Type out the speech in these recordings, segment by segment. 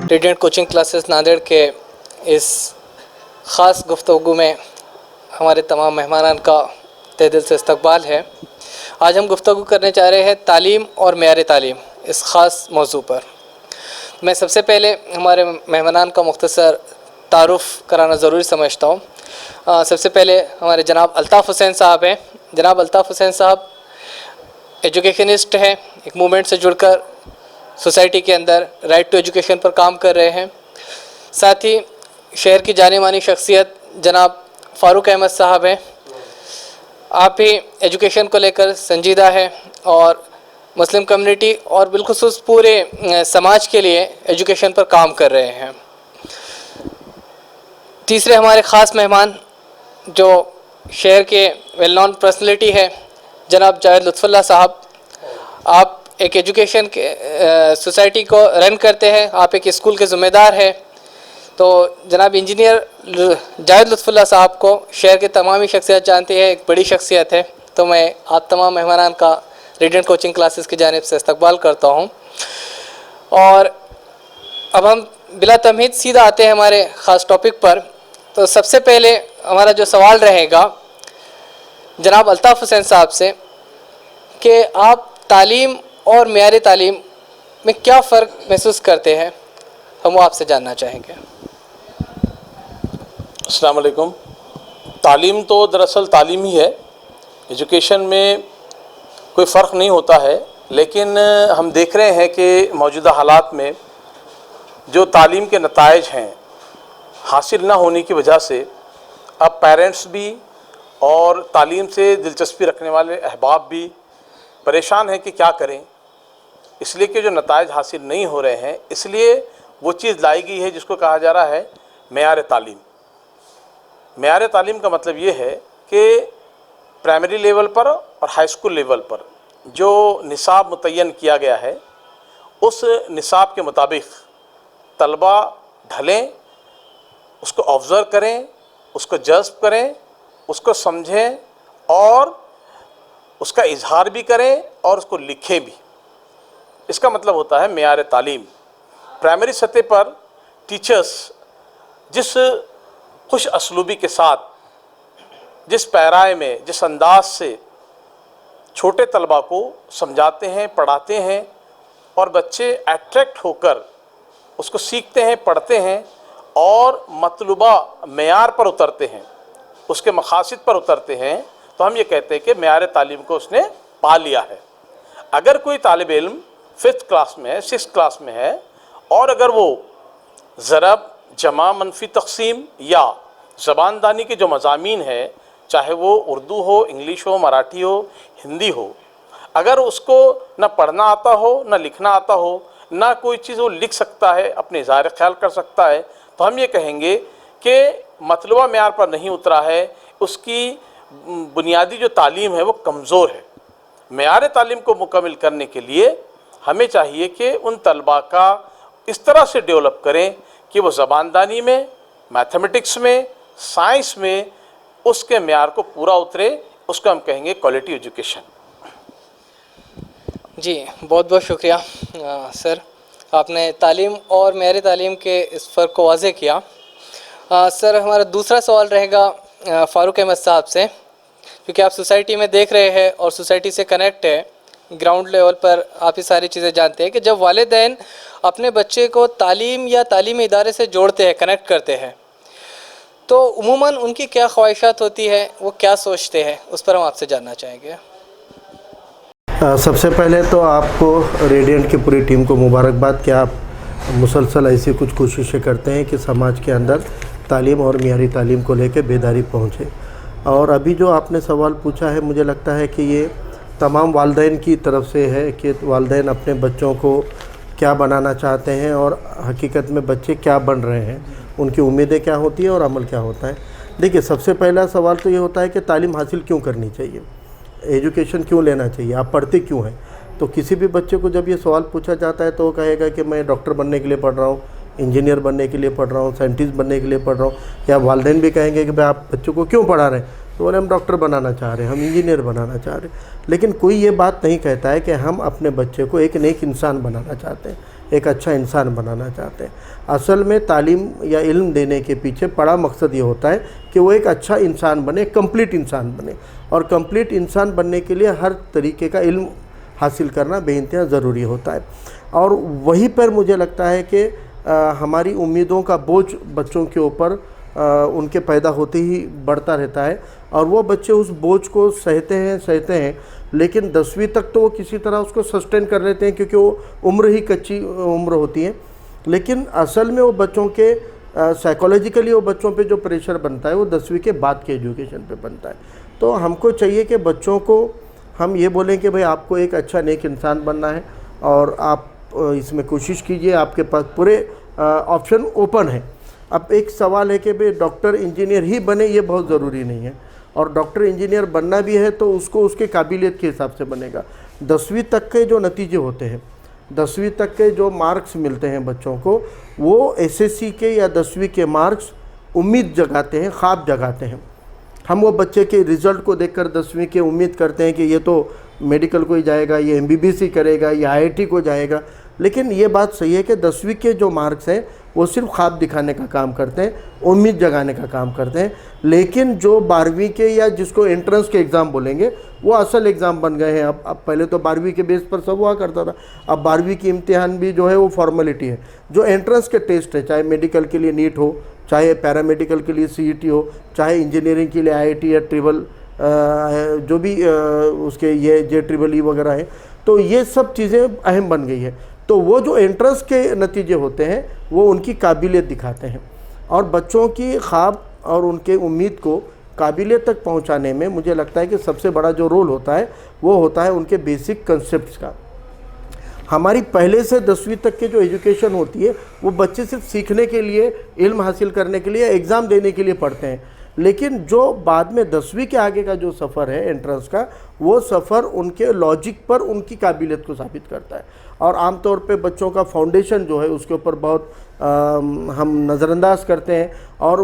Radiant coaching classes Nanded के इस ख़ास गुफ्तगू में हमारे तमाम मेहमानान का तहे दिल से इस्तकबाल है। आज हम गुफ्तगू करने जा रहे हैं तालीम और मेयार तालीम इस ख़ास मौजू पर। मैं सबसे पहले हमारे मेहमानान का मुख्तसर तारुफ़ कराना ज़रूरी समझता हूँ। सबसे पहले हमारे जनाब अल्ताफ़ हुसैन साहब हैं। जनाब अल्ताफ़ हुसैन साहब एजुकेशनिस्ट हैं, एक मूवमेंट से जुड़कर सोसाइटी के अंदर राइट टू एजुकेशन पर काम कर रहे हैं। साथ ही शहर की जानी मानी शख्सियत जनाब फ़ारूक अहमद साहब हैं। आप भी एजुकेशन को लेकर संजीदा है और मुस्लिम कम्युनिटी और बिलखुसूस पूरे समाज के लिए एजुकेशन पर काम कर रहे हैं। तीसरे हमारे ख़ास मेहमान जो शहर के वेल नॉन पर्सनैलिटी है जनाब जावेद लुत्फ़ुल्लाह साहब। आप एक एजुकेशन के सोसाइटी को रन करते हैं, आप एक स्कूल के ज़िम्मेदार हैं। तो जनाब इंजीनियर जावेद लुत्फ़ुल्लाह साहब को शहर के तमाम ही शख्सियत जानते हैं, एक बड़ी शख्सियत है। तो मैं आप तमाम मेहमानान का रेडिएंट कोचिंग क्लासेस की जानिब से इस्तकबाल करता हूँ। और अब हम बिला तमहीद सीधा आते हैं हमारे ख़ास टॉपिक पर। तो सबसे पहले हमारा जो सवाल रहेगा जनाब अल्ताफ़ हुसैन साहब से कि आप तालीम और मेयार तालीम में क्या फ़र्क महसूस करते हैं, हम वो आपसे जानना चाहेंगे। अस्सलाम वालेकुम। तालीम तो दरअसल तालीम ही है, एजुकेशन में कोई फ़र्क नहीं होता है। लेकिन हम देख रहे हैं कि मौजूदा हालात में जो तालीम के नताइज हैं हासिल ना होने की वजह से अब पेरेंट्स भी और तालीम से दिलचस्पी रखने वाले अहबाब भी परेशान हैं कि क्या करें, इसलिए कि जो नताइज हासिल नहीं हो रहे हैं, इसलिए वो चीज़ लाई गई है जिसको कहा जा रहा है मेयार तालीम। मेयार तालीम का मतलब ये है कि प्राइमरी लेवल पर और हाई स्कूल लेवल पर जो निसाब मुतय्यन किया गया है उस निसाब के मुताबिक तलबा ढलें, उसको ऑब्ज़र्व करें, उसको जज़्ब करें, उसको समझें और उसका इजहार भी करें और उसको लिखें भी। इसका मतलब होता है मेयार तालीम। प्राइमरी सतह पर टीचर्स जिस खुश असलूबी के साथ, जिस पैराए में, जिस अंदाज से छोटे तलबा को समझाते हैं, पढ़ाते हैं और बच्चे अट्रैक्ट होकर उसको सीखते हैं, पढ़ते हैं और मतलूबा मेयार पर उतरते हैं, उसके मकासद पर उतरते हैं, तो हम ये कहते हैं कि मेयार तालीम को उसने पा लिया है। अगर कोई तालिब इल्म 5th क्लास में है, 6th क्लास में है और अगर वो ज़रब, जमा, मनफी तक़सीम या ज़बानदानी के जो मज़ामीन है, चाहे वो उर्दू हो, इंग्लिश हो, मराठी हो, हिंदी हो, अगर उसको न पढ़ना आता हो, न लिखना आता हो, ना कोई चीज़ वो लिख सकता है, अपने इज़हार ख्याल कर सकता है, तो हम ये कहेंगे कि मतलूबा मेयार पर नहीं उतरा है, उसकी बुनियादी जो तालीम है वो कमज़ोर है। मेयार तालीम को मुकम्मल करने के लिए हमें चाहिए कि उन तलबा का इस तरह से डेवलप करें कि वो ज़बानदानी में, मैथमेटिक्स में, साइंस में उसके मेयार को पूरा उतरे। उसको हम कहेंगे क्वालिटी एजुकेशन। जी बहुत बहुत शुक्रिया सर, आपने तालीम और मेयार तालीम के इस फ़र्क को वाज़ेह किया। सर हमारा दूसरा सवाल रहेगा फ़ारूक अहमद साहब से, क्योंकि आप सोसाइटी में देख रहे हैं और सोसाइटी से कनेक्ट है, ग्राउंड लेवल पर आप ये सारी चीज़ें जानते हैं कि जब वालिदैन अपने बच्चे को तालीम या तालीमी इदारे से जोड़ते हैं, कनेक्ट करते हैं, तो उमूमन उनकी क्या ख्वाहिशात होती है, वो क्या सोचते हैं, उस पर हम आपसे जानना चाहेंगे। सबसे पहले तो आपको रेडिएंट की पूरी टीम को मुबारकबाद कि आप मुसलसल ऐसी कुछ कोशिशें करते हैं कि समाज के अंदर तालीम और मेयारी तालीम को लेकर बेदारी पहुँचे। और अभी जो आपने सवाल पूछा है, मुझे लगता है कि ये तमाम वालिदैन की तरफ से है कि वालिदैन अपने बच्चों को क्या बनाना चाहते हैं और हकीकत में बच्चे क्या बन रहे हैं, उनकी उम्मीदें क्या होती है और अमल क्या होता है। देखिए, सबसे पहला सवाल तो ये होता है कि तालीम हासिल क्यों करनी चाहिए, एजुकेशन क्यों लेना चाहिए, आप पढ़ते क्यों हैं। तो किसी भी बच्चे को जब ये सवाल पूछा जाता है तो वो कहेगा कि मैं डॉक्टर बनने के लिए पढ़ रहा हूँ, इंजीनियर बनने के लिए पढ़ रहा हूँ, साइंटिस्ट बनने के लिए पढ़ रहा हूँ। या वालिदैन भी कहेंगे कि भाई आप बच्चों को क्यों पढ़ा रहे हैं, तो बोले हम डॉक्टर बनाना चाह रहे हैं, हम इंजीनियर बनाना चाह रहे हैं। लेकिन कोई ये बात नहीं कहता है कि हम अपने बच्चे को एक नेक इंसान बनाना चाहते हैं, एक अच्छा इंसान बनाना चाहते हैं। असल में तालीम या इल्म देने के पीछे बड़ा मकसद ये होता है कि वो एक अच्छा इंसान बने, कंप्लीट इंसान बने, और कंप्लीट इंसान बनने के लिए हर तरीके का इल्म हासिल करना बेइंतहा ज़रूरी होता है। और वहीं पर मुझे लगता है कि हमारी उम्मीदों का बोझ बच्चों के ऊपर उनके पैदा होते ही बढ़ता रहता है, और वो बच्चे उस बोझ को सहते हैं, लेकिन 10वीं तक तो वो किसी तरह उसको सस्टेन कर लेते हैं, क्योंकि वो उम्र ही कच्ची उम्र होती है। लेकिन असल में वो बच्चों के साइकोलॉजिकली वो बच्चों पे जो प्रेशर बनता है वो 10वीं के बाद के एजुकेशन पे बनता है। तो हमको चाहिए कि बच्चों को हम ये बोलें कि भाई आपको एक अच्छा नेक इंसान बनना है और आप इसमें कोशिश कीजिए, आपके पास पूरे ऑप्शन ओपन है। अब एक सवाल है कि भाई डॉक्टर इंजीनियर ही बने, ये बहुत ज़रूरी नहीं है, और डॉक्टर इंजीनियर बनना भी है तो उसको उसके काबिलियत के हिसाब से बनेगा। 10वीं तक के जो नतीजे होते हैं, 10वीं तक के जो मार्क्स मिलते हैं बच्चों को, वो एसएससी के या 10वीं के मार्क्स उम्मीद जगाते हैं, ख्वाब जगाते हैं। हम वो बच्चे के रिज़ल्ट को देखकर 10वीं के उम्मीद करते हैं कि ये तो मेडिकल को ही जाएगा, ये एमबीबीएस ही करेगा, ये आईआईटी को जाएगा। लेकिन ये बात सही है कि 10वीं के जो मार्क्स हैं वो सिर्फ ख्वाब दिखाने का काम करते हैं, उम्मीद जगाने का काम करते हैं। लेकिन जो 12वीं के या जिसको एंट्रेंस के एग्ज़ाम बोलेंगे वो असल एग्ज़ाम बन गए हैं। अब पहले तो 12वीं के बेस पर सब हुआ करता था, अब 12वीं की इम्तिहान भी जो है वो फॉर्मेलिटी है। जो एंट्रेंस के टेस्ट है, चाहे मेडिकल के लिए नीट हो, चाहे पैरामेडिकल के लिए सीईटी हो, चाहे इंजीनियरिंग के लिए आईआईटी या ट्रिपल जो भी उसके ये JEE वगैरह है, तो ये सब चीज़ें अहम बन गई है। तो वो जो एंट्रेंस के नतीजे होते हैं वो उनकी काबिलियत दिखाते हैं, और बच्चों की ख्वाब और उनके उम्मीद को काबिलियत तक पहुंचाने में मुझे लगता है कि सबसे बड़ा जो रोल होता है वो होता है उनके बेसिक कंसेप्ट्स का। हमारी पहले से 10वीं तक के जो एजुकेशन होती है वो बच्चे सिर्फ सीखने के लिए, इल्म हासिल करने के लिए, एग्ज़ाम देने के लिए पढ़ते हैं। लेकिन जो बाद में 10वीं के आगे का जो सफ़र है एंट्रेंस का, वो सफ़र उनके लॉजिक पर उनकी काबिलियत को साबित करता है। और आमतौर पे बच्चों का फाउंडेशन जो है उसके ऊपर बहुत हम नज़रअंदाज करते हैं, और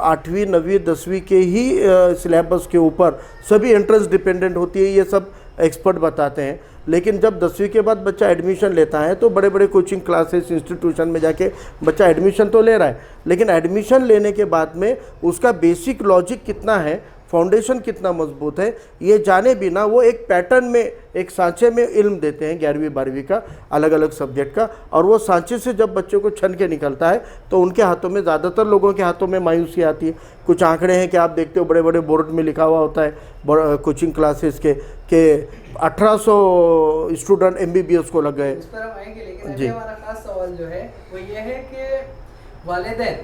8वीं 9वीं 10वीं के ही सिलेबस के ऊपर सभी एंट्रेंस डिपेंडेंट होती है, ये सब एक्सपर्ट बताते हैं। लेकिन जब 10वीं के बाद बच्चा एडमिशन लेता है तो बड़े बड़े कोचिंग क्लासेस इंस्टीट्यूशन में जाके बच्चा एडमिशन तो ले रहा है, लेकिन एडमिशन लेने के बाद में उसका बेसिक लॉजिक कितना है, फाउंडेशन कितना मजबूत है, ये जाने बिना वो एक पैटर्न में, एक सांचे में इल्म देते हैं 11वीं 12वीं का, अलग अलग सब्जेक्ट का। और वो सांचे से जब बच्चे को छन के निकलता है तो उनके हाथों में, ज़्यादातर लोगों के हाथों में मायूसी आती है। कुछ आंकड़े हैं कि आप देखते हो बड़े बड़े बोर्ड में लिखा हुआ होता है कोचिंग क्लासेस के कि 1800 स्टूडेंट MBBS को लग गए। इस पर हम आएंगे, लेकिन जी। अभी हमारा खास सवाल जो है वो ये है कि वालिदैन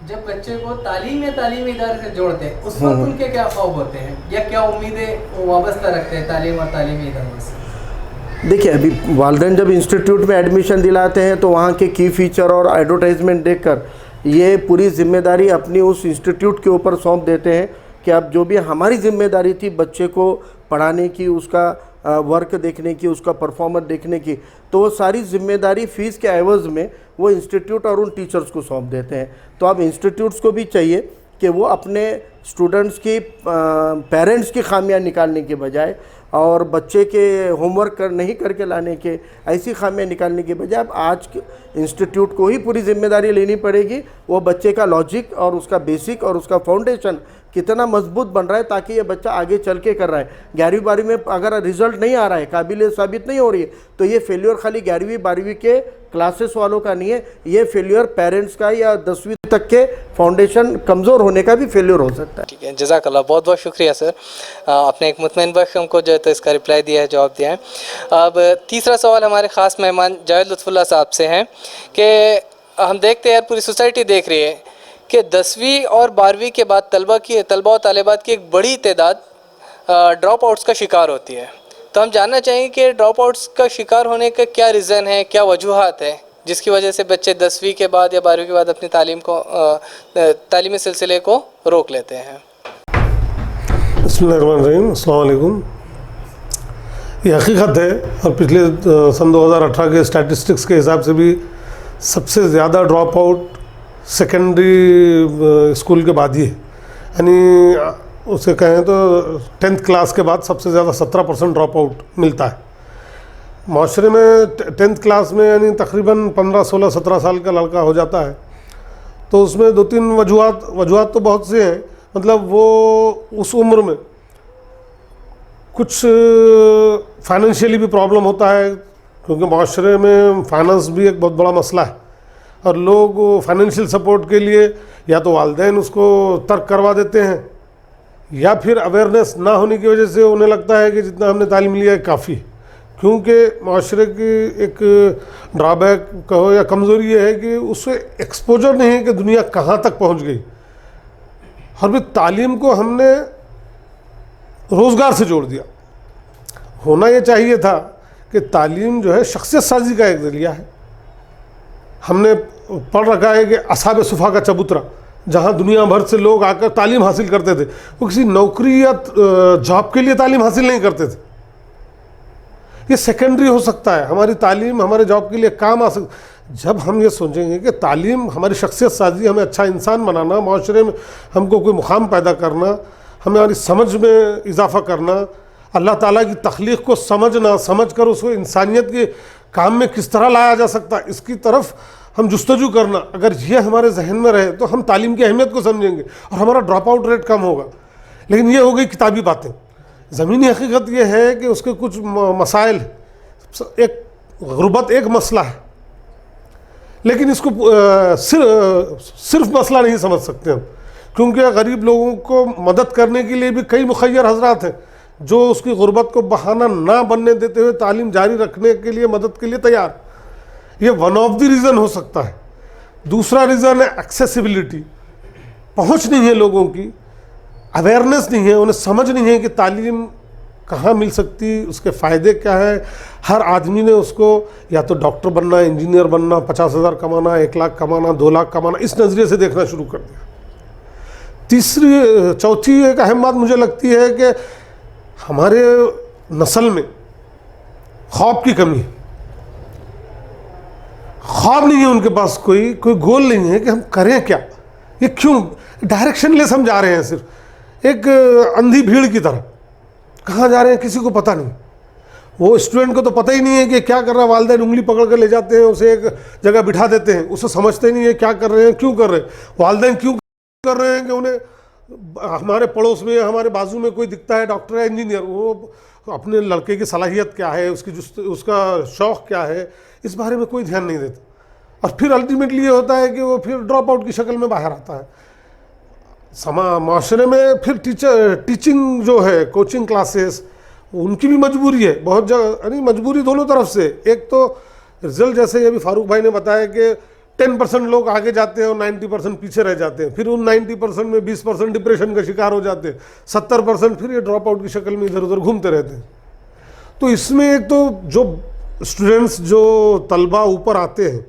जब बच्चे को तालीम या तालीमी इदारे से जोड़ते हैं उस वक्त उनके क्या ख्वाब होते हैं या क्या उम्मीदें वो वाबस्ता रखते हैं तालीम और तालीमी इदारों से? देखिए, अभी वालिदैन जब इंस्टीट्यूट में एडमिशन दिलाते हैं तो वहाँ के की फीचर और एडवर्टाइजमेंट देखकर ये पूरी जिम्मेदारी अपनी उस इंस्टीट्यूट के ऊपर सौंप देते हैं कि अब जो भी हमारी जिम्मेदारी थी बच्चे को पढ़ाने की, उसका वर्क देखने की, उसका परफॉर्मेंस देखने की, तो वो सारी जिम्मेदारी फ़ीस के एवज़ में वो इंस्टीट्यूट और उन टीचर्स को सौंप देते हैं। तो अब इंस्टीट्यूट्स को भी चाहिए कि वो अपने स्टूडेंट्स की पेरेंट्स की खामियां निकालने के बजाय और बच्चे के होमवर्क नहीं करके लाने के ऐसी खामियां निकालने के बजाय अब आज इंस्टीट्यूट को ही पूरी जिम्मेदारी लेनी पड़ेगी वो बच्चे का लॉजिक और उसका बेसिक और उसका फाउंडेशन कितना मजबूत बन रहा है, ताकि ये बच्चा आगे चल के कर रहा है। 11वीं 12वीं में अगर रिजल्ट नहीं आ रहा है, काबिलियत साबित नहीं हो रही है, तो ये फेल्योर खाली 11वीं 12वीं के क्लासेस वालों का नहीं है, ये फेल्योर पेरेंट्स का या 10वीं तक के फाउंडेशन कमज़ोर होने का भी फेल्योर हो सकता है। ठीक है, जज़ाकल्लाह, बहुत बहुत शुक्रिया सर, आपने एक मुतमईन बख्श हमको जो है तो इसका रिप्लाई दिया है, जवाब दिया है। अब तीसरा सवाल हमारे ख़ास मेहमान जावेद लुत्फ़ुल्लाह साहब से हैं कि हम देखते हैं यार पूरी सोसाइटी देख रही है कि 10वीं और 12वीं के बाद तलबा और तालिबात की एक बड़ी तादाद ड्रॉप आउट्स का शिकार होती है। तो हम जानना चाहेंगे कि ड्रॉप आउट्स का शिकार होने का क्या रीज़न है, क्या वजूहात है जिसकी वजह से बच्चे 10वीं के बाद या 12वीं के बाद अपनी तालीमी सिलसिले को रोक लेते हैं। बिस्मिल्लाहिर्रहमानिर्रहीम, अस्सलाम वालेकुम। ये हकीकत है और पिछले सन 2018 के स्टैटिस्टिक्स के हिसाब से भी सबसे ज़्यादा ड्रॉप आउट सेकेंडरी स्कूल के बाद ही है। यानी उसे कहें तो 10th क्लास के बाद सबसे ज़्यादा 17% ड्रॉप आउट मिलता है। माशरे में 10th क्लास में यानी तकरीबन 15, 16, 17 साल का लड़का हो जाता है तो उसमें 2-3 वजूहात तो बहुत से हैं। मतलब वो उस उम्र में कुछ फाइनेंशियली भी प्रॉब्लम होता है, क्योंकि माशरे में फाइनेंस भी एक बहुत बड़ा मसला है और लोग फाइनेंशियल सपोर्ट के लिए या तो वालिदैन उसको तर्क करवा देते हैं या फिर अवेयरनेस ना होने की वजह से उन्हें लगता है कि जितना हमने तालीम लिया है काफ़ी। क्योंकि माशरे की एक ड्रॉबैक कहो या कमज़ोरी ये है कि उससे एक्सपोजर नहीं है कि दुनिया कहाँ तक पहुँच गई। और भी तालीम को हमने रोज़गार से जोड़ दिया। होना ये चाहिए था कि तालीम जो है शख्सियत साजी का एक ज़रिया है। हमने पढ़ रखा है कि असहाब सुफ़ा का चबूतरा, जहाँ दुनिया भर से लोग आकर तालीम हासिल करते थे, वो किसी नौकरी या जॉब के लिए तालीम हासिल नहीं करते थे। ये सेकेंडरी हो सकता है, हमारी तालीम हमारे जॉब के लिए काम आ सकती। जब हम ये सोचेंगे कि तालीम हमारी शख्सियत साजी, हमें अच्छा इंसान बनाना, माशरे में हमको कोई मुकाम पैदा करना, हमारी समझ में इजाफा करना, अल्लाह ताला की तख्लीक को समझना, समझ कर उसको इंसानियत के काम में किस तरह लाया जा सकता है, इसकी तरफ हम जुस्तजू करना, अगर ये हमारे जहन में रहे तो हम तालीम की अहमियत को समझेंगे और हमारा ड्रॉप आउट रेट कम होगा। लेकिन ये हो गई किताबी बातें। ज़मीनी हकीकत ये है कि उसके कुछ मसाइल, एक गुर्बत एक मसला है, लेकिन इसको सिर्फ मसला नहीं समझ सकते हम, क्योंकि गरीब लोगों को मदद करने के लिए भी कई मुखय्यर हजरात हैं जो उसकी गुर्बत को बहाना ना बनने देते हुए तालीम जारी रखने के लिए, मदद के लिए तैयार। ये वन ऑफ द रीज़न हो सकता है। दूसरा रीज़न है एक्सेसिबिलिटी, पहुंच नहीं है लोगों की, अवेयरनेस नहीं है, उन्हें समझ नहीं है कि तालीम कहाँ मिल सकती, उसके फ़ायदे क्या है। हर आदमी ने उसको या तो डॉक्टर बनना, इंजीनियर बनना, 50,000 कमाना, 1 लाख कमाना, 2 लाख कमाना, इस नज़रिए से देखना शुरू कर दिया। चौथी एक अहम बात मुझे लगती है कि हमारे नस्ल में ख्वाब की कमी है। ख्वाब नहीं है उनके पास, कोई गोल नहीं है कि हम करें क्या, ये क्यों डायरेक्शनलेस हम जा रहे हैं, सिर्फ एक अंधी भीड़ की तरह। कहाँ जा रहे हैं किसी को पता नहीं। वो स्टूडेंट को तो पता ही नहीं है कि क्या कर रहा है, वालिदैन उंगली पकड़ कर ले जाते हैं, उसे एक जगह बिठा देते हैं, उसे समझते नहीं है क्या कर रहे हैं, क्यों कर रहे हैं, वालिदैन क्यों कर रहे हैं। कि उन्हें हमारे पड़ोस में, हमारे बाजू में कोई दिखता है डॉक्टर है, इंजीनियर, वो अपने लड़के की सलाहियत क्या है, उसका शौक़ क्या है, इस बारे में कोई ध्यान नहीं देता। और फिर अल्टीमेटली ये होता है कि वो फिर ड्रॉप आउट की शक्ल में बाहर आता है। माशरे में फिर टीचिंग जो है, कोचिंग क्लासेस, उनकी भी मजबूरी है बहुत जगह, यानी मजबूरी दोनों तरफ से। एक तो रिजल्ट, जैसे अभी फारूक भाई ने बताया कि 10% लोग आगे जाते हैं और 90% पीछे रह जाते हैं, फिर उन 90% में 20% डिप्रेशन का शिकार हो जाते हैं, 70% फिर ये ड्रॉप आउट की शक्ल में इधर उधर घूमते रहते हैं। तो इसमें एक तो जो स्टूडेंट्स, जो तलबा ऊपर आते हैं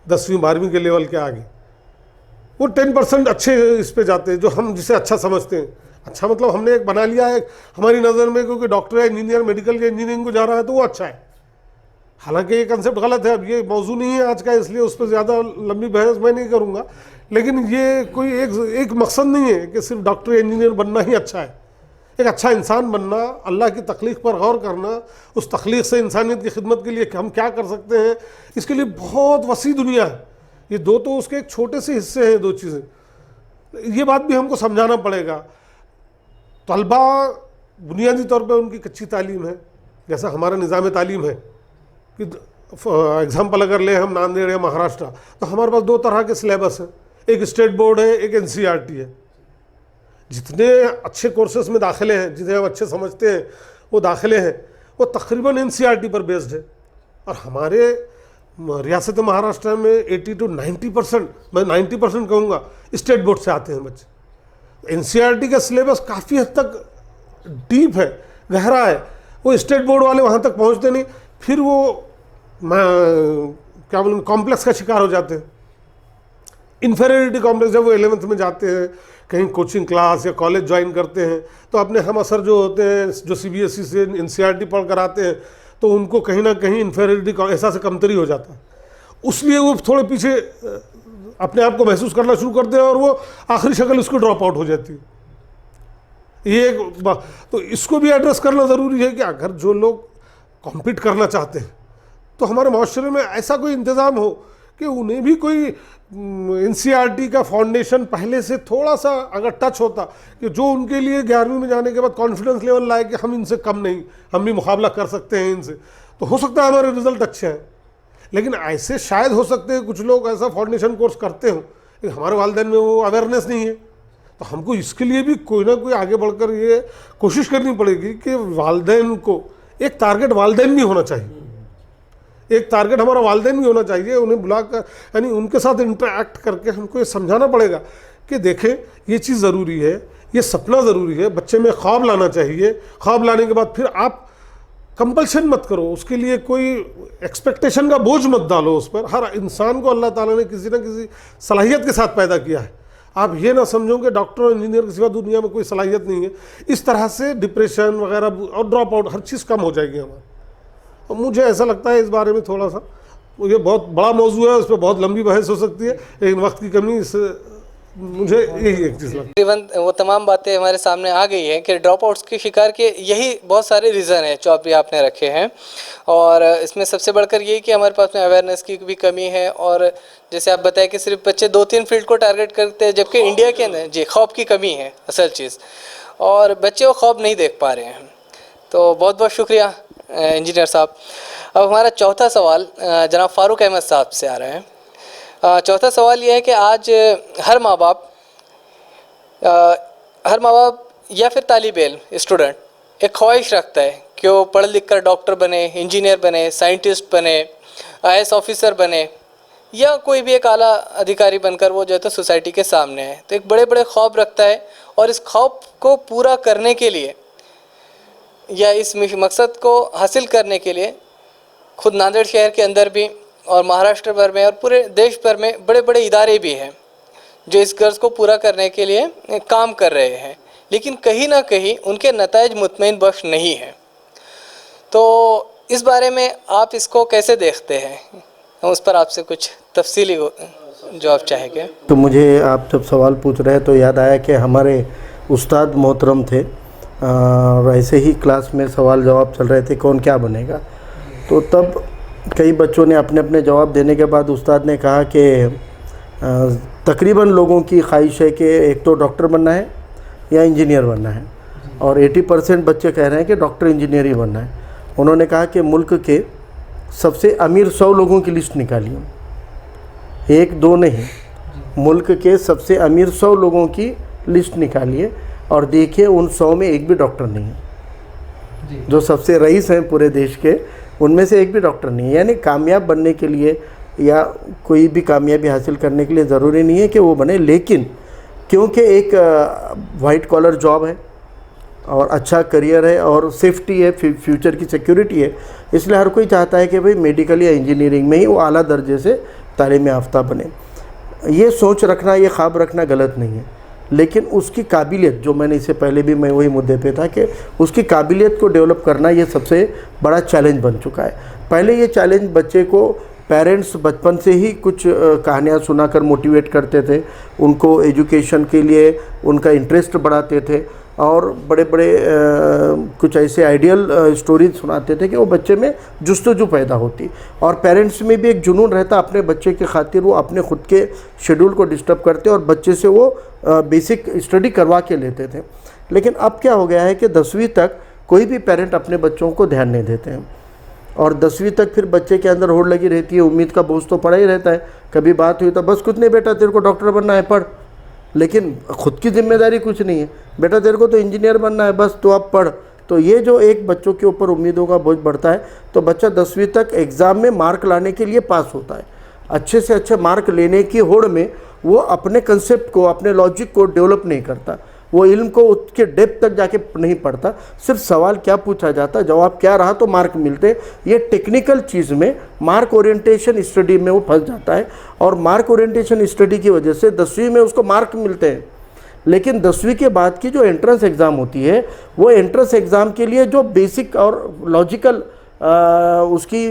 10वीं 12वीं के लेवल के आगे, वो 10% अच्छे इस पे जाते हैं, जो हम जिसे अच्छा समझते हैं। अच्छा मतलब हमने एक बना लिया है हमारी नज़र में, क्योंकि डॉक्टर या इंजीनियर मेडिकल या इंजीनियरिंग को जा रहा है तो वो अच्छा है। हालांकि ये कंसेप्ट गलत है, अब ये मौजू नहीं है आज का, इसलिए उस पर ज़्यादा लंबी बहस मैं नहीं करूँगा। लेकिन ये कोई एक मकसद नहीं है कि सिर्फ डॉक्टर या इंजीनियर बनना ही अच्छा है। एक अच्छा इंसान बनना, अल्लाह की तख्लीक पर गौर करना, उस तख्लीक से इंसानियत की खिदमत के लिए हम क्या कर सकते हैं, इसके लिए बहुत वसी दुनिया है। ये दो तो उसके एक छोटे से हिस्से हैं, दो चीज़ें। ये बात भी हमको समझाना पड़ेगा। तलबा बुनियादी तौर पर उनकी कच्ची तालीम है, जैसा हमारा निज़ाम तालीम है कि एग्ज़ाम्पल अगर ले हम नांदेड़ या महाराष्ट्र, तो हमारे पास 2 तरह के सिलेबस हैं, एक स्टेट बोर्ड है, एक NCERT है। जितने अच्छे कोर्सेज में दाखिले हैं, जिन्हें हम अच्छे समझते हैं, वो दाखिले हैं, वो तकरीबन NCERT पर बेस्ड है। और हमारे रियासत महाराष्ट्र में 80 to 90%, मैं 90% कहूँगा, स्टेट बोर्ड से आते हैं बच्चे। NCERT का सिलेबस काफ़ी हद तक डीप है, गहरा है, वो स्टेट बोर्ड वाले वहाँ तक पहुँचते नहीं, फिर वो क्या बोलूँ कॉम्प्लेक्स का शिकार हो जाते हैं। इन्फेरियरिटी कॉम्प्लेक्स, जब वो 11th में जाते हैं, कहीं कोचिंग क्लास या कॉलेज ज्वाइन करते हैं, तो अपने हम असर जो होते हैं, जो CBSE से NCERT पढ़ कर आते हैं, तो उनको कहीं ना कहीं इन्फेरियरिटी का एहसास कमतरी हो जाता है। उसलिए वो थोड़े पीछे अपने आप को महसूस करना शुरू करते हैं और वो आखिरी शक्ल उसको ड्रॉप आउट हो जाती है। ये एक तो इसको भी एड्रेस करना ज़रूरी है कि अगर जो लोग कॉम्पीट करना चाहते हैं, तो हमारे माशरे में ऐसा कोई इंतज़ाम हो कि उन्हें भी कोई NCERT का फाउंडेशन पहले से थोड़ा सा अगर टच होता, कि जो उनके लिए 11वीं में जाने के बाद कॉन्फिडेंस लेवल लाए कि हम इनसे कम नहीं, हम भी मुकाबला कर सकते हैं इनसे, तो हो सकता है हमारे रिजल्ट अच्छे हैं। लेकिन ऐसे शायद हो सकते हैं कुछ लोग ऐसा फाउंडेशन कोर्स करते हो, लेकिन हमारे वालिदैन में वो अवेयरनेस नहीं है। तो हमको इसके लिए भी कोई ना कोई आगे बढ़कर ये कोशिश करनी पड़ेगी कि वालिदैन को एक टारगेट वालिदैन भी होना चाहिए, एक टारगेट हमारा वालिदैन भी होना चाहिए। उन्हें बुलाकर यानी उनके साथ इंटरेक्ट करके हमको ये समझाना पड़ेगा कि देखें ये चीज़ ज़रूरी है, ये सपना ज़रूरी है, बच्चे में ख्वाब लाना चाहिए। ख्वाब लाने के बाद फिर आप कंपल्शन मत करो, उसके लिए कोई एक्सपेक्टेशन का बोझ मत डालो उस पर। हर इंसान को अल्लाह ताला ने किसी न किसी सलाहियत के साथ पैदा किया है। आप ये ना समझो कि डॉक्टर और इंजीनियर के सिवा दुनिया में कोई सलाहियत नहीं है। इस तरह से डिप्रेशन वगैरह और ड्रॉप आउट हर चीज़ कम हो जाएगी हमारी। और मुझे ऐसा लगता है इस बारे में थोड़ा सा, ये बहुत बड़ा मौजू है, उस पर बहुत लंबी बहस हो सकती है, लेकिन वक्त की कमी इस मुझे यही एक चीज़ लगती है। तकरीबन वो तमाम बातें हमारे सामने आ गई हैं कि ड्रॉप आउट्स के शिकार के यही बहुत सारे रीज़न हैं जो अभी आपने रखे हैं, और इसमें सबसे बढ़कर यही कि हमारे पास में अवेयरनेस की भी कमी है। और जैसे आप बताएं कि सिर्फ बच्चे 2-3 फील्ड को टारगेट करते हैं, जबकि इंडिया के अंदर जी ख्वाब की कमी है असल चीज़, और बच्चे वो ख्वाब नहीं देख पा रहे हैं। तो बहुत बहुत शुक्रिया इंजीनियर साहब। अब हमारा चौथा सवाल जनाब फ़ारूक अहमद साहब से आ रहा है। चौथा सवाल ये है कि आज हर माँ बाप या फिर तालिब इल्म स्टूडेंट एक ख्वाहिश रखता है कि वो पढ़ लिख कर डॉक्टर बने, इंजीनियर बने, साइंटिस्ट बने, IAS ऑफिसर बने, या कोई भी एक आला अधिकारी बनकर वो जो है तो सोसाइटी के सामने है। तो एक बड़े बड़े ख्वाब रखता है, और इस ख्वाब को पूरा करने के लिए या इस मकसद को हासिल करने के लिए खुद नांदेड़ शहर के अंदर भी और महाराष्ट्र भर में और पूरे देश भर में बड़े बड़े इदारे भी हैं जो इस गर्ज को पूरा करने के लिए काम कर रहे हैं, लेकिन कहीं ना कहीं उनके नताइज मुतमईन बख्श नहीं हैं। तो इस बारे में आप इसको कैसे देखते हैं? हम उस पर आपसे कुछ तफसीली जवाब चाहेंगे। तो मुझे आप जब सवाल पूछ रहे हैं तो याद आया कि हमारे उस्ताद मोहतरम थे, और ऐसे ही क्लास में सवाल जवाब चल रहे थे कौन क्या बनेगा। तो तब कई बच्चों ने अपने अपने जवाब देने के बाद उस्ताद ने कहा कि तकरीबन लोगों की ख्वाहिश है कि एक तो डॉक्टर बनना है या इंजीनियर बनना है, और 80% बच्चे कह रहे हैं कि डॉक्टर इंजीनियर ही बनना है। उन्होंने कहा कि मुल्क के सबसे अमीर 100 लोगों की लिस्ट निकालिए, 1-2 नहीं, मुल्क के सबसे अमीर 100 लोगों की लिस्ट निकालिए और देखिए उन 100 में एक भी डॉक्टर नहीं है। जो सबसे रईस हैं पूरे देश के, उनमें से एक भी डॉक्टर नहीं है। यानी कामयाब बनने के लिए या कोई भी कामयाबी हासिल करने के लिए ज़रूरी नहीं है कि वो बने, लेकिन क्योंकि एक वाइट कॉलर जॉब है और अच्छा करियर है और सेफ्टी है, फ्यूचर की सिक्योरिटी है, इसलिए हर कोई चाहता है कि भाई मेडिकल या इंजीनियरिंग में ही वो आला दर्जे से तालीम याफ्ता बने। ये सोच रखना, ये ख्वाब रखना गलत नहीं है, लेकिन उसकी काबिलियत, जो मैंने इससे पहले भी मैं वही मुद्दे पे था कि उसकी काबिलियत को डेवलप करना ये सबसे बड़ा चैलेंज बन चुका है। पहले ये चैलेंज बच्चे को पेरेंट्स बचपन से ही कुछ कहानियाँ सुनाकर मोटिवेट करते थे, उनको एजुकेशन के लिए उनका इंटरेस्ट बढ़ाते थे, और बड़े बड़े कुछ ऐसे आइडियल स्टोरीज सुनाते थे कि वो बच्चे में जुस्तजू पैदा होती, और पेरेंट्स में भी एक जुनून रहता अपने बच्चे के खातिर, वो अपने ख़ुद के शेड्यूल को डिस्टर्ब करते और बच्चे से वो बेसिक स्टडी करवा के लेते थे। लेकिन अब क्या हो गया है कि 10वीं तक कोई भी पेरेंट अपने बच्चों को ध्यान नहीं देते हैं, और 10वीं तक फिर बच्चे के अंदर होड़ लगी रहती है, उम्मीद का बोझ तो पड़ा ही रहता है। कभी बात हुई तो बस कुछ नहीं बेटा तेरे को डॉक्टर बनना है पढ़, लेकिन ख़ुद की जिम्मेदारी कुछ नहीं है, बेटा तेरे को तो इंजीनियर बनना है बस तो अब पढ़। तो ये जो एक बच्चों के ऊपर उम्मीदों का बोझ बढ़ता है, तो बच्चा 10वीं तक एग्ज़ाम में मार्क लाने के लिए पास होता है, अच्छे से अच्छे मार्क लेने की होड़ में वो अपने कंसेप्ट को, अपने लॉजिक को डेवलप नहीं करता, वो इल्म को उसके डेप्थ तक जाके नहीं पढ़ता, सिर्फ सवाल क्या पूछा जाता, जवाब क्या रहा तो मार्क मिलते। ये टेक्निकल चीज़ में मार्क ओरिएंटेशन स्टडी में वो फंस जाता है, और मार्क ओरिएंटेशन स्टडी की वजह से 10वीं में उसको मार्क मिलते हैं, लेकिन 10वीं के बाद की जो एंट्रेंस एग्ज़ाम होती है, वो एंट्रेंस एग्ज़ाम के लिए जो बेसिक और लॉजिकल उसकी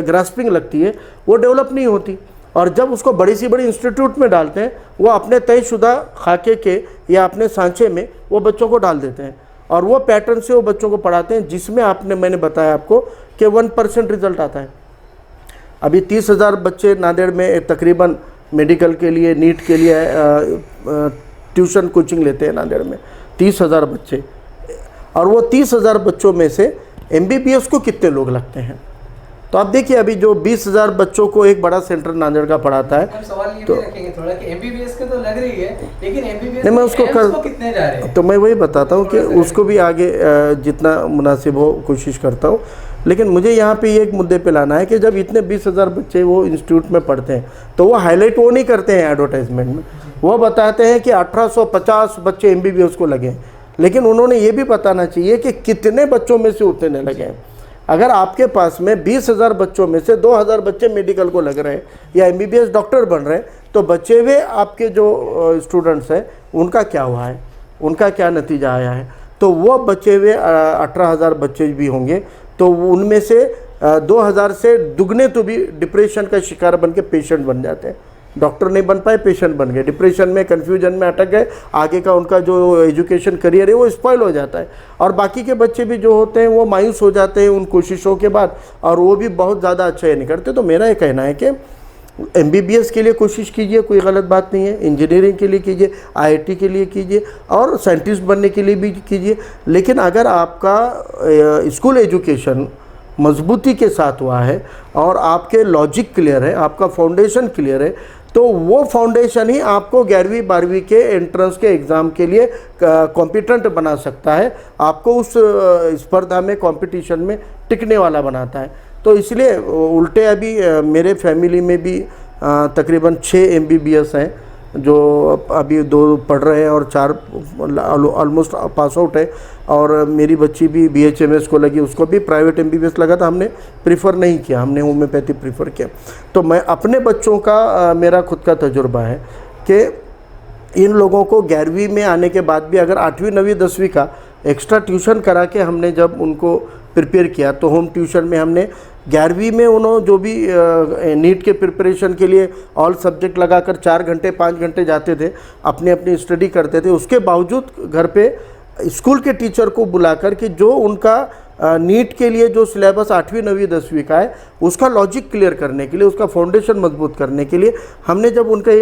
ग्रास्पिंग लगती है वो डेवलप नहीं होती, और जब उसको बड़ी सी बड़ी इंस्टीट्यूट में डालते हैं, वो अपने तयशुदा खाके के या अपने सांचे में वो बच्चों को डाल देते हैं, और वो पैटर्न से वो बच्चों को पढ़ाते हैं जिसमें मैंने बताया आपको कि 1% रिज़ल्ट आता है। अभी 30,000 बच्चे नांदेड़ में तकरीबन मेडिकल के लिए, नीट के लिए ट्यूशन कोचिंग लेते हैं नांदेड़ में, 30,000 बच्चे। और वो 30,000 बच्चों में से MBBS को कितने लोग लगते हैं? तो आप देखिए, अभी जो 20,000 बच्चों को एक बड़ा सेंटर नांदेड़ का पढ़ाता है, हम सवाल ये तो भी रखेंगे थोड़ा कि MBBS के तो लग रही है, लेकिन MBBS नहीं, मैं उसको को कितने जा रहे हैं? तो मैं वही बताता हूँ कि उसको भी आगे जितना मुनासिब हो कोशिश करता हूँ। लेकिन मुझे यहाँ पे ये एक मुद्दे पे लाना है कि जब इतने 20,000 बच्चे वो इंस्टीट्यूट में पढ़ते हैं, तो वो हाईलाइट वो नहीं करते हैं एडवर्टाइजमेंट में, वो बताते हैं कि 1850 बच्चे MBBS को लगे हैं। लेकिन उन्होंने ये भी बताना चाहिए कि कितने बच्चों में से उतने लगे हैं। अगर आपके पास में 20,000 बच्चों में से 2,000 बच्चे मेडिकल को लग रहे हैं या MBBS डॉक्टर बन रहे हैं, तो बचे हुए आपके जो स्टूडेंट्स हैं उनका क्या हुआ है, उनका क्या नतीजा आया है? तो वो बचे हुए 18,000 बच्चे भी होंगे, तो उनमें से 2,000 से दुगने तो भी डिप्रेशन का शिकार बन के पेशेंट बन जाते हैं। डॉक्टर नहीं बन पाए, पेशेंट बन गए, डिप्रेशन में, कन्फ्यूजन में अटक गए, आगे का उनका जो एजुकेशन करियर है वो स्पॉइल हो जाता है। और बाकी के बच्चे भी जो होते हैं वो मायूस हो जाते हैं उन कोशिशों के बाद, और वो भी बहुत ज़्यादा अच्छा ये नहीं करते। तो मेरा ये कहना है कि MBBS के लिए कोशिश कीजिए, कोई गलत बात नहीं है, इंजीनियरिंग के लिए कीजिए, IIT के लिए कीजिए, और साइंटिस्ट बनने के लिए भी कीजिए। लेकिन अगर आपका स्कूल एजुकेशन मजबूती के साथ हुआ है और आपके लॉजिक क्लियर है, आपका फाउंडेशन क्लियर है, तो वो फाउंडेशन ही आपको 11वीं 12वीं के एंट्रेंस के एग्ज़ाम के लिए कॉम्पिटेंट बना सकता है, आपको उस स्पर्धा में, कंपटीशन में टिकने वाला बनाता है। तो इसलिए उल्टे अभी मेरे फैमिली में भी तकरीबन 6 MBBS हैं जो अभी 2 पढ़ रहे हैं और 4 ऑलमोस्ट पास आउट है। और मेरी बच्ची भी BHMS को लगी, उसको भी प्राइवेट MBBS लगा था, हमने प्रीफर नहीं किया, हमने होम्योपैथी प्रीफर किया। तो मैं अपने बच्चों का मेरा खुद का तजुर्बा है कि इन लोगों को 11वीं में आने के बाद भी अगर 8वीं 9वीं 10वीं का एक्स्ट्रा ट्यूशन करा के हमने जब उनको प्रिपेयर किया, तो होम ट्यूशन में हमने 11वीं में उन्होंने जो भी नीट के प्रिपरेशन के लिए ऑल सब्जेक्ट लगाकर 4 घंटे 5 घंटे जाते थे, अपनी अपनी स्टडी करते थे, उसके बावजूद घर पे स्कूल के टीचर को बुलाकर कि जो उनका नीट के लिए जो सिलेबस 8वीं 9वीं 10वीं का है उसका लॉजिक क्लियर करने के लिए, उसका फाउंडेशन मजबूत करने के लिए हमने जब उनका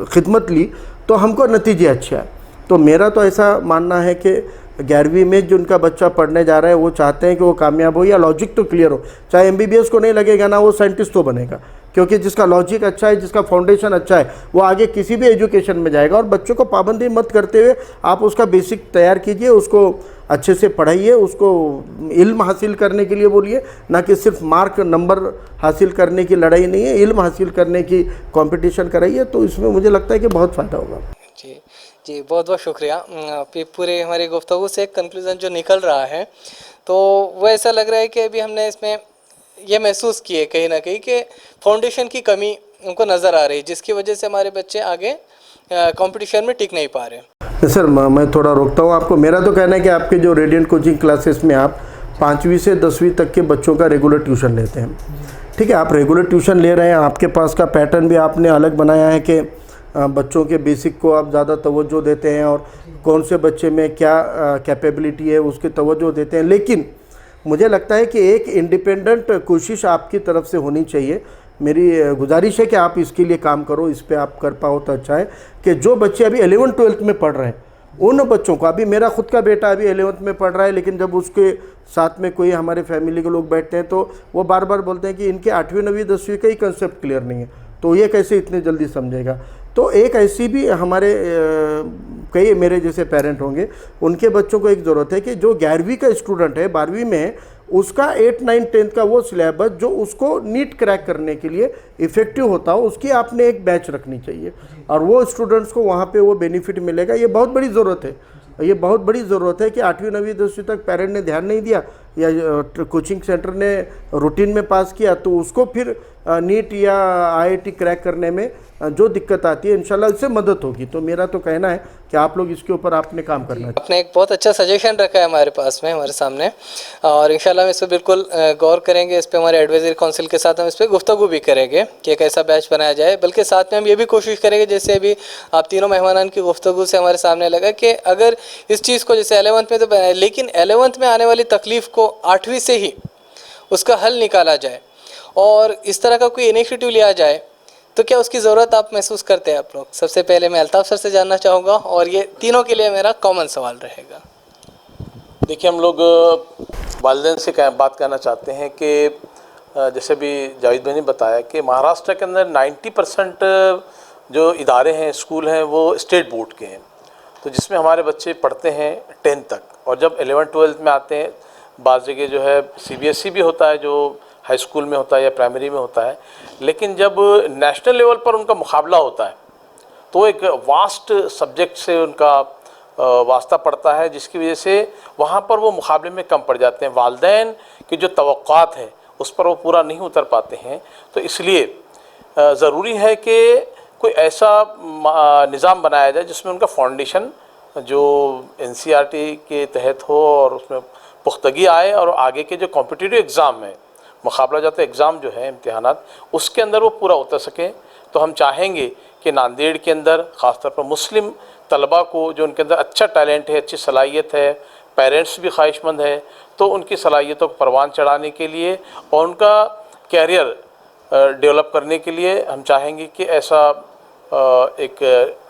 खिदमत ली तो हमको नतीजे अच्छे आए। तो मेरा तो ऐसा मानना है कि 11वीं में जो उनका बच्चा पढ़ने जा रहा है वो चाहते हैं कि वो कामयाब हो या लॉजिक तो क्लियर हो। चाहे MBBS को नहीं लगेगा ना, वो साइंटिस्ट तो बनेगा, क्योंकि जिसका लॉजिक अच्छा है, जिसका फाउंडेशन अच्छा है, वो आगे किसी भी एजुकेशन में जाएगा। और बच्चों को पाबंदी मत करते हुए आप उसका बेसिक तैयार कीजिए, उसको अच्छे से पढ़ाइए, उसको इल्म हासिल करने के लिए बोलिए, ना कि सिर्फ मार्क नंबर हासिल करने की लड़ाई नहीं है, इल्म हासिल करने की कंपटीशन कराइए। तो इसमें मुझे लगता है कि बहुत फ़ायदा होगा। जी जी, बहुत बहुत शुक्रिया। पूरे हमारी गुफ्तगू से एक कंक्लूज़न जो निकल रहा है, तो वो ऐसा लग रहा है कि अभी हमने इसमें ये महसूस किए कहीं ना कहीं कि फाउंडेशन की कमी उनको नज़र आ रही है, जिसकी वजह से हमारे बच्चे आगे कंपटीशन में टिक नहीं पा रहे। सर मैं थोड़ा रोकता हूँ आपको। मेरा तो कहना है कि आपके जो रेडियंट कोचिंग क्लासेस में आप 5वीं से 10वीं तक के बच्चों का रेगुलर ट्यूशन लेते हैं, ठीक है, आप रेगुलर ट्यूशन ले रहे हैं, आपके पास का पैटर्न भी आपने अलग बनाया है कि बच्चों के बेसिक को आप ज़्यादा तवज्जो देते हैं और कौन से बच्चे में क्या कैपेबिलिटी है उसकी तवज्जो देते हैं। लेकिन मुझे लगता है कि एक इंडिपेंडेंट कोशिश आपकी तरफ से होनी चाहिए। मेरी गुजारिश है कि आप इसके लिए काम करो, इस पे आप कर पाओ तो अच्छा है कि जो बच्चे अभी 11th 12th में पढ़ रहे हैं उन बच्चों को, अभी मेरा खुद का बेटा अभी 11th में पढ़ रहा है, लेकिन जब उसके साथ में कोई हमारे फैमिली के लोग बैठते हैं तो वो बार बार बोलते हैं कि इनके 8वीं 9वीं 10वीं का ही कंसेप्ट क्लियर नहीं है, तो ये कैसे इतने जल्दी समझेगा। तो एक ऐसी भी हमारे कई मेरे जैसे पेरेंट होंगे, उनके बच्चों को एक ज़रूरत है कि जो 11वीं का स्टूडेंट है 12वीं में उसका 8, 9, 10th का वो सिलेबस जो उसको नीट क्रैक करने के लिए इफ़ेक्टिव होता हो, उसकी आपने एक बैच रखनी चाहिए और वो स्टूडेंट्स को वहाँ पे वो बेनिफिट मिलेगा। ये बहुत बड़ी ज़रूरत है, ये बहुत बड़ी ज़रूरत है कि 8वीं 9वीं 10वीं तक पेरेंट ने ध्यान नहीं दिया या कोचिंग सेंटर ने रूटीन में पास किया तो उसको फिर नीट या IIT क्रैक करने में जो दिक्कत आती है इंशाल्लाह इससे मदद होगी। तो मेरा तो कहना है कि आप लोग इसके ऊपर आपने काम करना चाहिए। आपने एक बहुत अच्छा सजेशन रखा है हमारे पास में, हमारे सामने, और इंशाल्लाह हम इस पर बिल्कुल गौर करेंगे। इस पर हमारे एडवाइजरी काउंसिल के साथ हम इस पर गुफ्तगू भी करेंगे कि एक ऐसा बैच बनाया जाए। बल्कि साथ में हम ये भी कोशिश करेंगे, जैसे अभी आप तीनों मेहमानान की गुफ्तगू से हमारे सामने लगा कि अगर इस चीज़ को जैसे 11th में तो बनाया, लेकिन 11th में आने वाली तकलीफ़ को 8वीं से ही उसका हल निकाला जाए और इस तरह का कोई इनिशिएटिव लिया जाए, तो क्या उसकी ज़रूरत आप महसूस करते हैं आप लोग? सबसे पहले मैं अल्ताफ़ सर से जानना चाहूँगा और ये तीनों के लिए मेरा कॉमन सवाल रहेगा। देखिए, हम लोग वालिदैन से बात करना चाहते हैं कि जैसे भी जावेद भाई ने बताया कि महाराष्ट्र के अंदर 90% जो इदारे हैं, स्कूल हैं, वो स्टेट बोर्ड के हैं, तो जिसमें हमारे बच्चे पढ़ते हैं 10th तक, और जब 11th-12th में आते हैं बाज़ जगह जो है CBSE भी होता है, जो हाई स्कूल में होता है या प्राइमरी में होता है, लेकिन जब नेशनल लेवल पर उनका मुकाबला होता है तो एक वास्ट सब्जेक्ट से उनका वास्ता पड़ता है, जिसकी वजह से वहाँ पर वो मुकाबले में कम पड़ जाते हैं। वालिदैन की जो तवक्कात है उस पर वो पूरा नहीं उतर पाते हैं। तो इसलिए ज़रूरी है कि कोई ऐसा निज़ाम बनाया जाए जिसमें उनका फाउंडेशन जो NCERT के तहत हो और उसमें पुख्तगी आए, और आगे के जो कॉम्पिटिटिव एग्ज़ाम है, मुकाबला जाता एग्ज़ाम जो है, इम्तिहानात, उसके अंदर वो पूरा उतर सकें। तो हम चाहेंगे कि नांदेड़ के अंदर ख़ासतौर पर मुस्लिम तलबा को, जो उनके अंदर अच्छा टैलेंट है, अच्छी सलाहियत है, पेरेंट्स भी ख्वाहिशमंद है, तो उनकी सलाहियतों को परवान चढ़ाने के लिए और उनका कैरियर डेवलप करने के लिए हम चाहेंगे कि ऐसा एक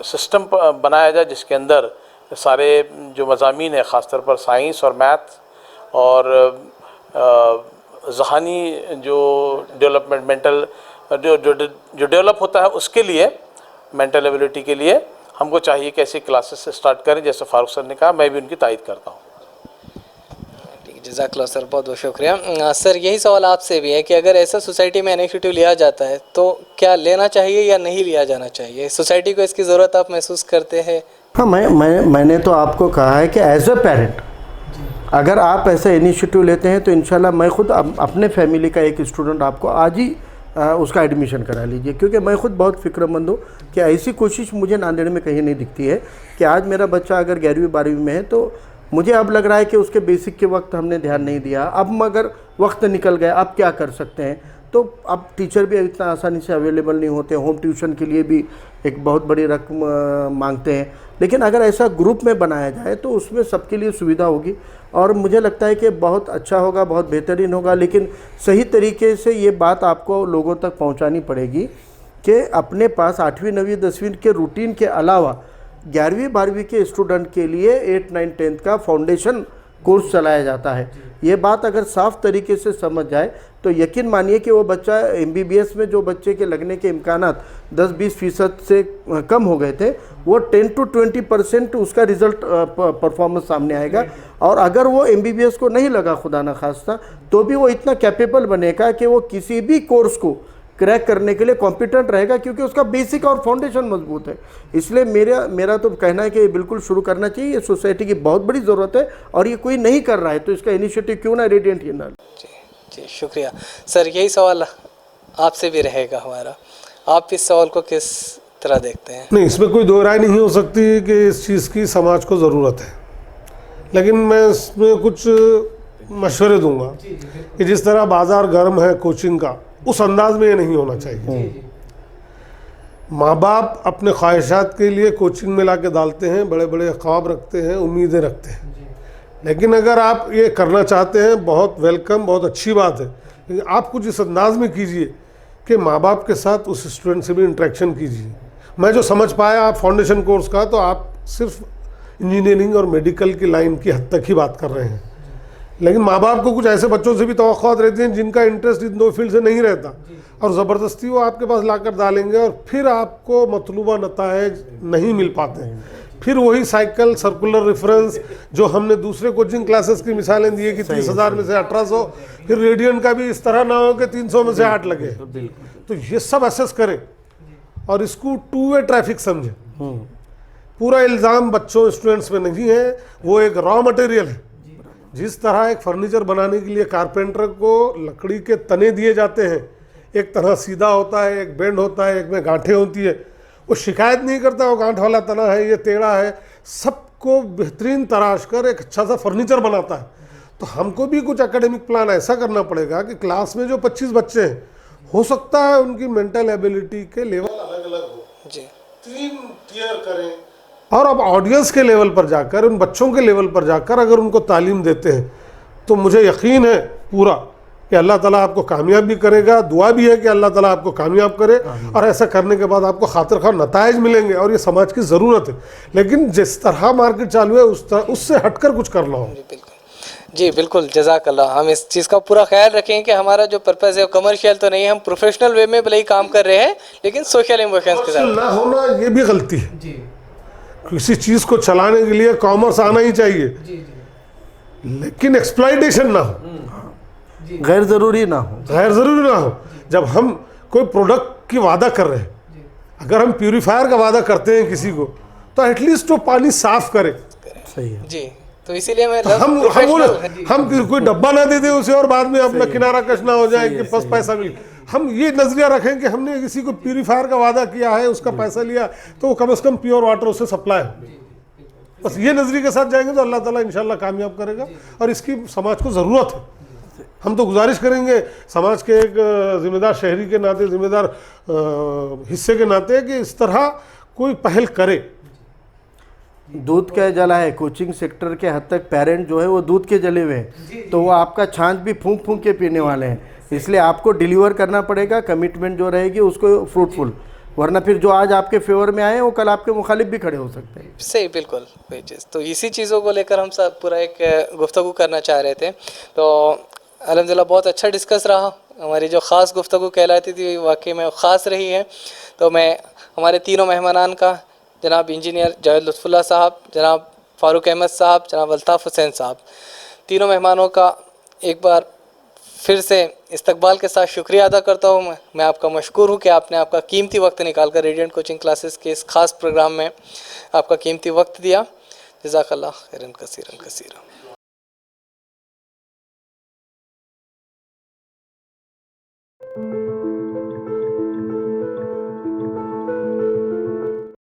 सिस्टम बनाया जाए जिसके अंदर सारे जो मज़ामीन है, ख़ासतौर पर साइंस और मैथ और ज़हानी जो डेवलपमेंट, मेंटल जो डेवलप होता है, उसके लिए, मेंटल एबिलिटी के लिए हमको चाहिए कि ऐसी क्लासेस स्टार्ट करें, जैसे फारूक सर ने कहा। मैं भी उनकी तायद करता हूँ। जज़ाकल्लाह सर, बहुत बहुत शुक्रिया। सर, यही सवाल आपसे भी है कि अगर ऐसा सोसाइटी में इनिशिएटिव लिया जाता है तो क्या लेना चाहिए या नहीं लिया जाना चाहिए? सोसाइटी को इसकी ज़रूरत आप महसूस करते हैं? हाँ, मैंने तो आपको कहा है कि एज ए पेरेंट अगर आप ऐसा इनिशिएटिव लेते हैं तो इंशाल्लाह मैं ख़ुद अपने फैमिली का एक स्टूडेंट आपको आज ही उसका एडमिशन करा लीजिए, क्योंकि मैं ख़ुद बहुत फ़िक्रमंद हूँ कि ऐसी कोशिश मुझे नांदेड़ में कहीं नहीं दिखती है कि आज मेरा बच्चा अगर 11वीं-12वीं में है तो मुझे अब लग रहा है कि उसके बेसिक के वक्त हमने ध्यान नहीं दिया। अब मगर वक्त निकल गया, अब क्या कर सकते हैं? तो अब टीचर भी इतना आसानी से अवेलेबल नहीं होते, होम ट्यूशन के लिए भी एक बहुत बड़ी रकम मांगते हैं। लेकिन अगर ऐसा ग्रुप में बनाया जाए तो उसमें सबके लिए सुविधा होगी और मुझे लगता है कि बहुत अच्छा होगा, बहुत बेहतरीन होगा। लेकिन सही तरीके से ये बात आपको लोगों तक पहुंचानी पड़ेगी कि अपने पास 8वीं 9वीं 10वीं के रूटीन के अलावा 11वीं 12वीं के स्टूडेंट के लिए 8, 9, 10th का फाउंडेशन कोर्स चलाया जाता है। ये बात अगर साफ़ तरीके से समझ जाए तो यकीन मानिए कि वो बच्चा MBBS में जो बच्चे के लगने के इम्कानात 10-20% से कम हो गए थे, वो 10 to 20% उसका रिज़ल्ट परफॉर्मेंस सामने आएगा। और अगर वो MBBS को नहीं लगा खुदा न खास्ता, तो भी वो इतना कैपेबल बनेगा कि वो किसी भी कोर्स को क्रैक करने के लिए कॉम्पिटेंट रहेगा, क्योंकि उसका बेसिक और फाउंडेशन मजबूत है। इसलिए मेरा तो कहना है कि ये बिल्कुल शुरू करना चाहिए। ये सोसाइटी की बहुत बड़ी ज़रूरत है और ये कोई नहीं कर रहा है, तो इसका इनिशिएटिव क्यों ना रेडिएंट ये ना। जी शुक्रिया सर। यही सवाल आपसे भी रहेगा हमारा, आप इस सवाल को किस तरह देखते हैं? नहीं, इसमें कोई दो राय नहीं हो सकती कि इस चीज़ की समाज को ज़रूरत है, लेकिन मैं इसमें कुछ मशवरे दूंगा कि जिस तरह बाज़ार गर्म है कोचिंग का, उस अंदाज में ये नहीं होना चाहिए। माँ बाप अपने ख्वाहिशात के लिए कोचिंग में ला के डालते हैं, बड़े बड़े ख्वाब रखते हैं, उम्मीदें रखते हैं। लेकिन अगर आप ये करना चाहते हैं, बहुत वेलकम, बहुत अच्छी बात है, लेकिन आप कुछ इस अंदाज में कीजिए कि माँ बाप के साथ उस स्टूडेंट से भी इंटरेक्शन कीजिए। मैं जो समझ पाया आप फाउंडेशन कोर्स का, तो आप सिर्फ इंजीनियरिंग और मेडिकल की लाइन की हद तक ही बात कर रहे हैं, लेकिन माँ बाप को कुछ ऐसे बच्चों से भी तवक्कुआत रहती हैं जिनका इंटरेस्ट इन दो फील्ड से नहीं रहता, और ज़बरदस्ती वो आपके पास लाकर डालेंगे और फिर आपको मतलूबा नताइज नहीं मिल पाते। फिर वही साइकिल, सर्कुलर रेफरेंस जो हमने दूसरे कोचिंग क्लासेस की मिसालें दी है कि 30,000 में से 1800, फिर रेडियन का भी इस तरह ना हो कि 300 में से 8 लगे। तो ये सब असेस करें और इसको 2 वे ट्रैफिक समझें। पूरा इल्ज़ाम बच्चों स्टूडेंट्स में नहीं है, वो एक रॉ मटेरियल है। जिस तरह एक फर्नीचर बनाने के लिए कारपेंटर को लकड़ी के तने दिए जाते हैं, एक तरह सीधा होता है, एक बेंड होता है, एक में गांठें होती है। वो शिकायत नहीं करता वो गांठ वाला तना है, ये टेढ़ा है, सबको बेहतरीन तराश कर एक अच्छा सा फर्नीचर बनाता है। तो हमको भी कुछ एकेडमिक प्लान ऐसा करना पड़ेगा कि क्लास में जो 25 बच्चे हैं, हो सकता है उनकी मेंटल एबिलिटी के लेवल अलग अलग हो जी 3 टियर करें, और अब ऑडियंस के लेवल पर जाकर, उन बच्चों के लेवल पर जाकर अगर उनको तालीम देते हैं तो मुझे यकीन है पूरा कि अल्लाह ताला आपको कामयाब भी करेगा। दुआ भी है कि अल्लाह ताला आपको कामयाब करे, और ऐसा करने के बाद आपको खातिर खा नताइज मिलेंगे, और ये समाज की ज़रूरत है। लेकिन जिस तरह मार्केट चालू है उससे हटकर कुछ करना हो। जी बिल्कुल, जी बिल्कुल, जज़ाकल्लाह। हम इस चीज़ का पूरा ख्याल रखें कि हमारा जो पर्पज़ है कमर्शियल तो नहीं है, हम प्रोफेशनल वे में भले ही काम कर रहे हैं लेकिन सोशल इमोशंस के साथ। ना होना ये भी गलती है जी। किसी चीज़ को चलाने के लिए कॉमर्स आना ही चाहिए जी, लेकिन एक्सप्लॉइटेशन ना हो, गैर ज़रूरी ना हो, गैर ज़रूरी ना हो। जब हम कोई प्रोडक्ट की वादा कर रहे हैं, अगर हम प्यूरीफायर का वादा करते हैं किसी को, तो एटलीस्ट वो पानी साफ करे। सही है जी, तो इसीलिए मैं हम कोई डब्बा ना दे दे उसे और बाद में अपना किनारा कश ना हो जाए कि बस पैसा मिल। हम ये नजरिया रखें कि हमने किसी को प्यूरीफायर का वादा किया है, उसका पैसा लिया, तो वो कम से कम प्योर वाटर उसे सप्लाई हो। बस ये नजरिए के साथ जाएंगे तो अल्लाह ताला इंशाल्लाह कामयाब करेगा, और इसकी समाज को ज़रूरत है। हम तो गुजारिश करेंगे समाज के एक जिम्मेदार शहरी के नाते, जिम्मेदार हिस्से के नाते, कि इस तरह कोई पहल करे। दूध का जला है, कोचिंग सेक्टर के हद तक पेरेंट जो है वो दूध के जले हुए हैं, तो वो आपका छाछ भी फूंक फूंक के पीने वाले हैं। इसलिए आपको डिलीवर करना पड़ेगा, कमिटमेंट जो रहेगी उसको फ्रूटफुल, वरना फिर जो आज आपके फेवर में आए वो कल आपके मुखालिफ भी खड़े हो सकते हैं। सही, बिल्कुल वही चीज़। तो इसी चीज़ों को लेकर हम सब पूरा एक गुफ्तगू करना चाह रहे थे। तो अल्हम्दुलिल्लाह बहुत अच्छा डिस्कस रहा। हमारी जो ख़ास गुफ्तगू कहलाती थी वाकई में ख़ास रही है। तो मैं हमारे तीनों मेहमानान का, जनाब इंजीनियर जावेद लुत्फ़ुल्लाह साहब, जनाब फ़ारूक अहमद साहब, जनाब अल्ताफ़ हुसैन साहब, तीनों मेहमानों का एक बार फिर से इस्तकबाल के साथ शुक्रिया अदा करता हूँ। मैं आपका मशकूर हूँ कि आपने आपका कीमती वक्त निकाल कर रेडिएंट कोचिंग क्लासेस के इस ख़ास प्रोग्राम में आपका कीमती वक्त दिया। जज़ाकल्लाह खैरन कसीरन कसीरा।